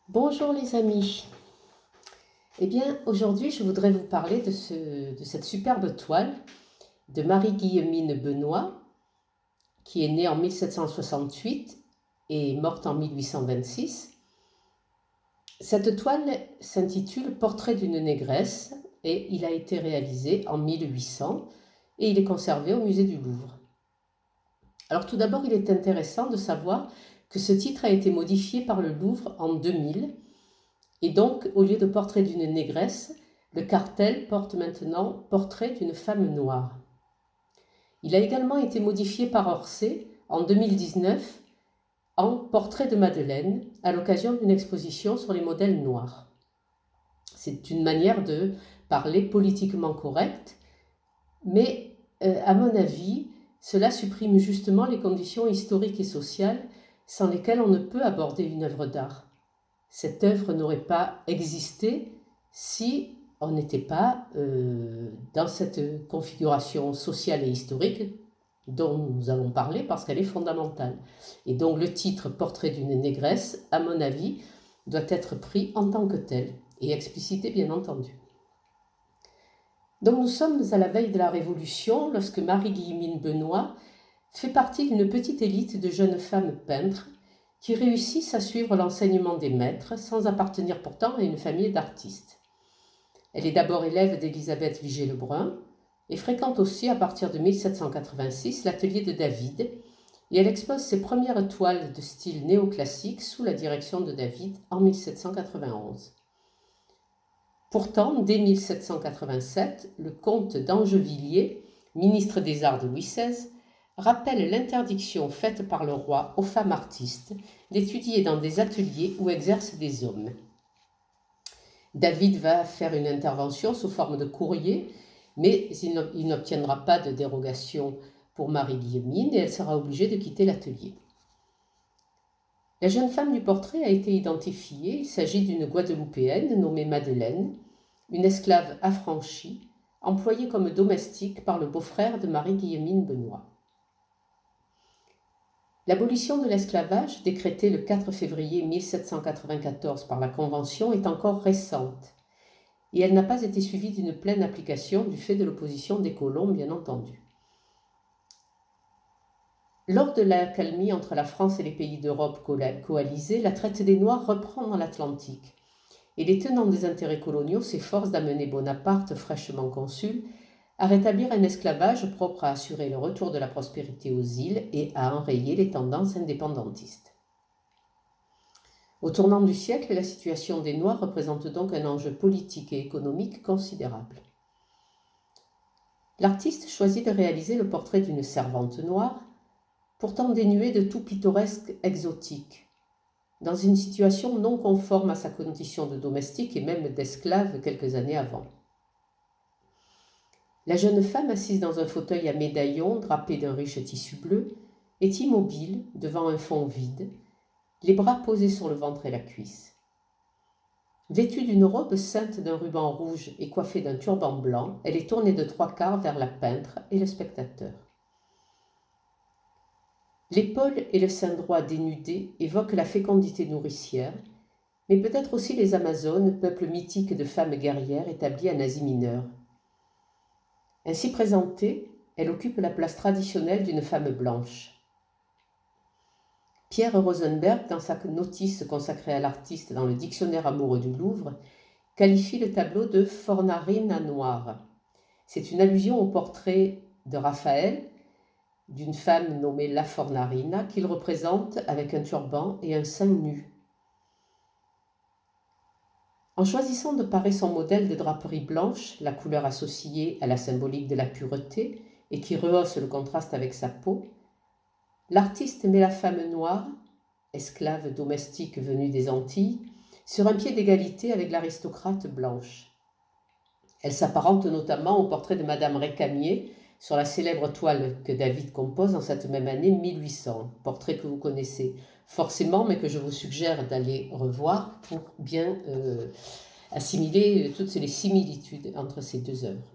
Bonjour les amis. Eh bien, aujourd'hui, je voudrais vous parler de cette superbe toile de Marie-Guillemine Benoît, qui est née en 1768 et morte en 1826. Cette toile s'intitule Portrait d'une négresse et il a été réalisé en 1800 et il est conservé au musée du Louvre. Alors tout d'abord, il est intéressant de savoir que ce titre a été modifié par le Louvre en 2000. Et donc, au lieu de portrait d'une négresse, le cartel porte maintenant portrait d'une femme noire. Il a également été modifié par Orsay en 2019 en portrait de Madeleine à l'occasion d'une exposition sur les modèles noirs. C'est une manière de parler politiquement correcte, mais à mon avis, cela supprime justement les conditions historiques et sociales sans lesquelles on ne peut aborder une œuvre d'art. Cette œuvre n'aurait pas existé si on n'était pas dans cette configuration sociale et historique dont nous avons parlé parce qu'elle est fondamentale. Et donc le titre Portrait d'une négresse, à mon avis, doit être pris en tant que tel et explicité bien entendu. Donc nous sommes à la veille de la Révolution lorsque Marie-Guillemine Benoît fait partie d'une petite élite de jeunes femmes peintres qui réussissent à suivre l'enseignement des maîtres sans appartenir pourtant à une famille d'artistes. Elle est d'abord élève d'Élisabeth Vigée-Lebrun et fréquente aussi à partir de 1786 l'atelier de David et elle expose ses premières toiles de style néoclassique sous la direction de David en 1791. Pourtant, dès 1787, le comte d'Angevilliers, ministre des Arts de Louis XVI, rappelle l'interdiction faite par le roi aux femmes artistes d'étudier dans des ateliers où exercent des hommes. David va faire une intervention sous forme de courrier, mais il n'obtiendra pas de dérogation pour Marie-Guillemine et elle sera obligée de quitter l'atelier. La jeune femme du portrait a été identifiée. Il s'agit d'une Guadeloupéenne nommée Madeleine, une esclave affranchie, employée comme domestique par le beau-frère de Marie-Guillemine Benoît. L'abolition de l'esclavage, décrétée le 4 février 1794 par la Convention, est encore récente et elle n'a pas été suivie d'une pleine application du fait de l'opposition des colons, bien entendu. Lors de l'accalmie entre la France et les pays d'Europe coalisés, la traite des Noirs reprend dans l'Atlantique et les tenants des intérêts coloniaux s'efforcent d'amener Bonaparte, fraîchement consul, à rétablir un esclavage propre à assurer le retour de la prospérité aux îles et à enrayer les tendances indépendantistes. Au tournant du siècle, la situation des Noirs représente donc un enjeu politique et économique considérable. L'artiste choisit de réaliser le portrait d'une servante noire, pourtant dénuée de tout pittoresque exotique, dans une situation non conforme à sa condition de domestique et même d'esclave quelques années avant. La jeune femme, assise dans un fauteuil à médaillon drapé d'un riche tissu bleu, est immobile devant un fond vide, les bras posés sur le ventre et la cuisse. Vêtue d'une robe ceinte d'un ruban rouge et coiffée d'un turban blanc, elle est tournée de trois quarts vers la peintre et le spectateur. L'épaule et le sein droit dénudé évoquent la fécondité nourricière, mais peut-être aussi les Amazones, peuple mythique de femmes guerrières établies en Asie mineure. Ainsi présentée, elle occupe la place traditionnelle d'une femme blanche. Pierre Rosenberg, dans sa notice consacrée à l'artiste dans le Dictionnaire amoureux du Louvre, qualifie le tableau de Fornarina noire. C'est une allusion au portrait de Raphaël d'une femme nommée La Fornarina qu'il représente avec un turban et un sein nu. En choisissant de parer son modèle de draperie blanche, la couleur associée à la symbolique de la pureté et qui rehausse le contraste avec sa peau, l'artiste met la femme noire, esclave domestique venue des Antilles, sur un pied d'égalité avec l'aristocrate blanche. Elle s'apparente notamment au portrait de Madame Récamier sur la célèbre toile que David compose en cette même année 1800, portrait que vous connaissez forcément, mais que je vous suggère d'aller revoir pour bien assimiler toutes les similitudes entre ces deux œuvres.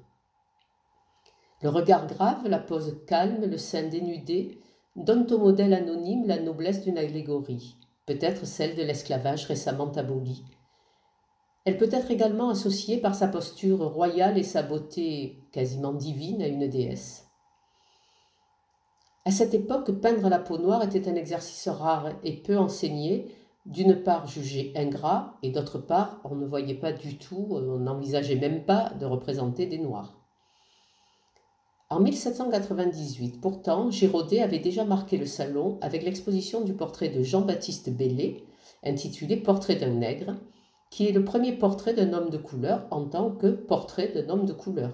Le regard grave, la pose calme, le sein dénudé donnent au modèle anonyme la noblesse d'une allégorie. peut-être celle de l'esclavage récemment aboli. Elle peut être également associée par sa posture royale et sa beauté quasiment divine à une déesse. À cette époque, peindre la peau noire était un exercice rare et peu enseigné, d'une part jugé ingrat et d'autre part on ne voyait pas du tout, on n'envisageait même pas de représenter des noirs. En 1798, pourtant, Girodet avait déjà marqué le salon avec l'exposition du portrait de Jean-Baptiste Bellay, intitulé Portrait d'un nègre, qui est le premier portrait d'un homme de couleur en tant que portrait d'un homme de couleur.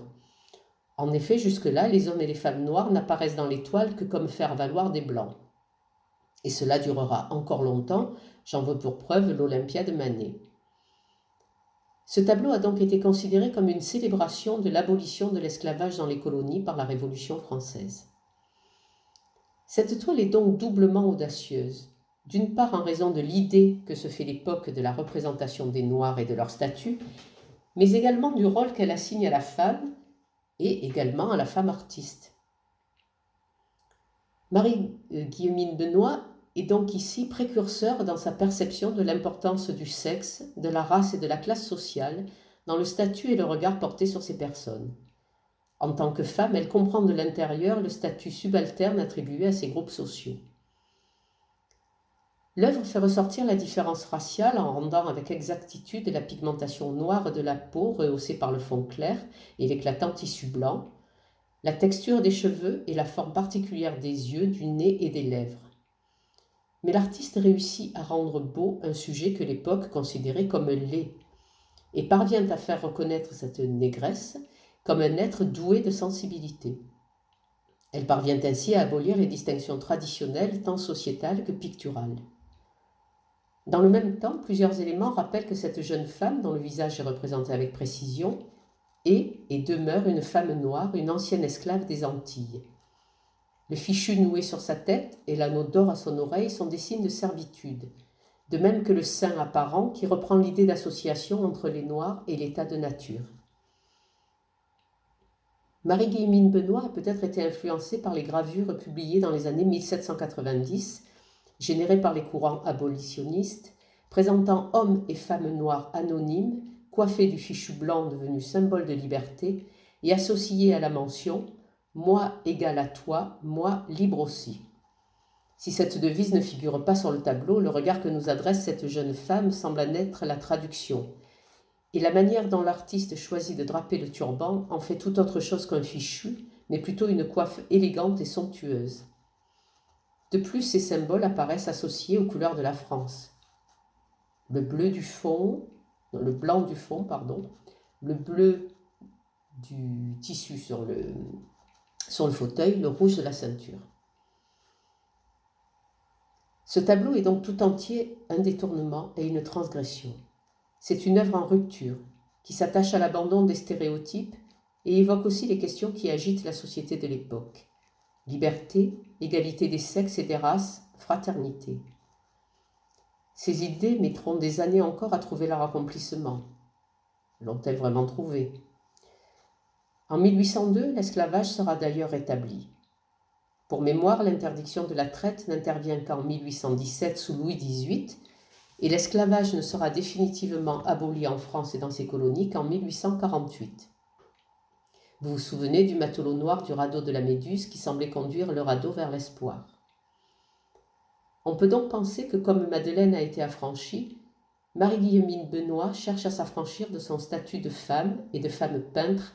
En effet, jusque-là, les hommes et les femmes noirs n'apparaissent dans les toiles que comme faire valoir des blancs. Et cela durera encore longtemps, j'en veux pour preuve l'Olympia de Manet. Ce tableau a donc été considéré comme une célébration de l'abolition de l'esclavage dans les colonies par la Révolution française. Cette toile est donc doublement audacieuse, d'une part en raison de l'idée que se fait l'époque de la représentation des Noirs et de leur statut, mais également du rôle qu'elle assigne à la femme et également à la femme artiste. Marie-Guillemine Benoist est donc ici précurseur dans sa perception de l'importance du sexe, de la race et de la classe sociale dans le statut et le regard porté sur ces personnes. En tant que femme, elle comprend de l'intérieur le statut subalterne attribué à ces groupes sociaux. L'œuvre fait ressortir la différence raciale en rendant avec exactitude la pigmentation noire de la peau rehaussée par le fond clair et l'éclatant tissu blanc, la texture des cheveux et la forme particulière des yeux, du nez et des lèvres. Mais l'artiste réussit à rendre beau un sujet que l'époque considérait comme laid et parvient à faire reconnaître cette négresse comme un être doué de sensibilité. Elle parvient ainsi à abolir les distinctions traditionnelles tant sociétales que picturales. Dans le même temps, plusieurs éléments rappellent que cette jeune femme, dont le visage est représenté avec précision, est et demeure une femme noire, une ancienne esclave des Antilles. Le fichu noué sur sa tête et l'anneau d'or à son oreille sont des signes de servitude, de même que le sein apparent qui reprend l'idée d'association entre les Noirs et l'état de nature. Marie-Guillemine Benoist a peut-être été influencée par les gravures publiées dans les années 1790, générées par les courants abolitionnistes, présentant hommes et femmes noirs anonymes, coiffés du fichu blanc devenu symbole de liberté et associés à la mention « Moi égal à toi, moi libre aussi ». Si cette devise ne figure pas sur le tableau, le regard que nous adresse cette jeune femme semble en être la traduction. Et la manière dont l'artiste choisit de draper le turban en fait tout autre chose qu'un fichu, mais plutôt une coiffe élégante et somptueuse. De plus, ces symboles apparaissent associés aux couleurs de la France. Le blanc du fond, le bleu du tissu sur le fauteuil, le rouge de la ceinture. Ce tableau est donc tout entier un détournement et une transgression. C'est une œuvre en rupture, qui s'attache à l'abandon des stéréotypes et évoque aussi les questions qui agitent la société de l'époque. Liberté, égalité des sexes et des races, fraternité. Ces idées mettront des années encore à trouver leur accomplissement. L'ont-elles vraiment trouvé ? En 1802, l'esclavage sera d'ailleurs rétabli. Pour mémoire, l'interdiction de la traite n'intervient qu'en 1817 sous Louis XVIII et l'esclavage ne sera définitivement aboli en France et dans ses colonies qu'en 1848. Vous vous souvenez du matelot noir du radeau de la Méduse qui semblait conduire le radeau vers l'espoir. On peut donc penser que comme Madeleine a été affranchie, Marie-Guillemine Benoist cherche à s'affranchir de son statut de femme et de femme peintre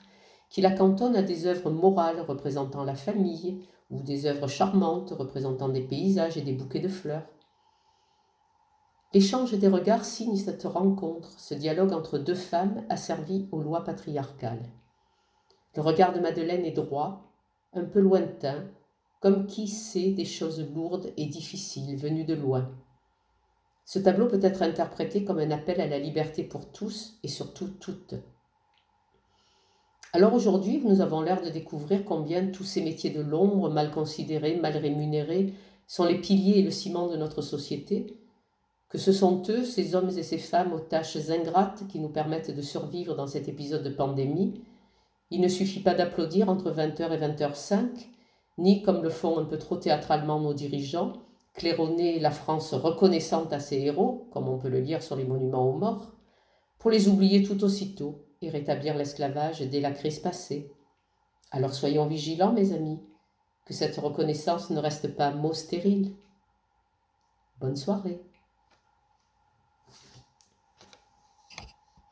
qui la cantonne à des œuvres morales représentant la famille ou des œuvres charmantes représentant des paysages et des bouquets de fleurs. L'échange des regards signe cette rencontre, ce dialogue entre deux femmes asservies aux lois patriarcales. Le regard de Madeleine est droit, un peu lointain, comme qui sait des choses lourdes et difficiles venues de loin. Ce tableau peut être interprété comme un appel à la liberté pour tous et surtout toutes. Alors aujourd'hui, nous avons l'air de découvrir combien tous ces métiers de l'ombre, mal considérés, mal rémunérés, sont les piliers et le ciment de notre société, que ce sont eux, ces hommes et ces femmes aux tâches ingrates qui nous permettent de survivre dans cet épisode de pandémie. Il ne suffit pas d'applaudir entre 20h et 20h05, ni, comme le font un peu trop théâtralement nos dirigeants, claironner la France reconnaissante à ses héros, comme on peut le lire sur les monuments aux morts, pour les oublier tout aussitôt et rétablir l'esclavage dès la crise passée. Alors soyons vigilants, mes amis, que cette reconnaissance ne reste pas mot stérile. Bonne soirée.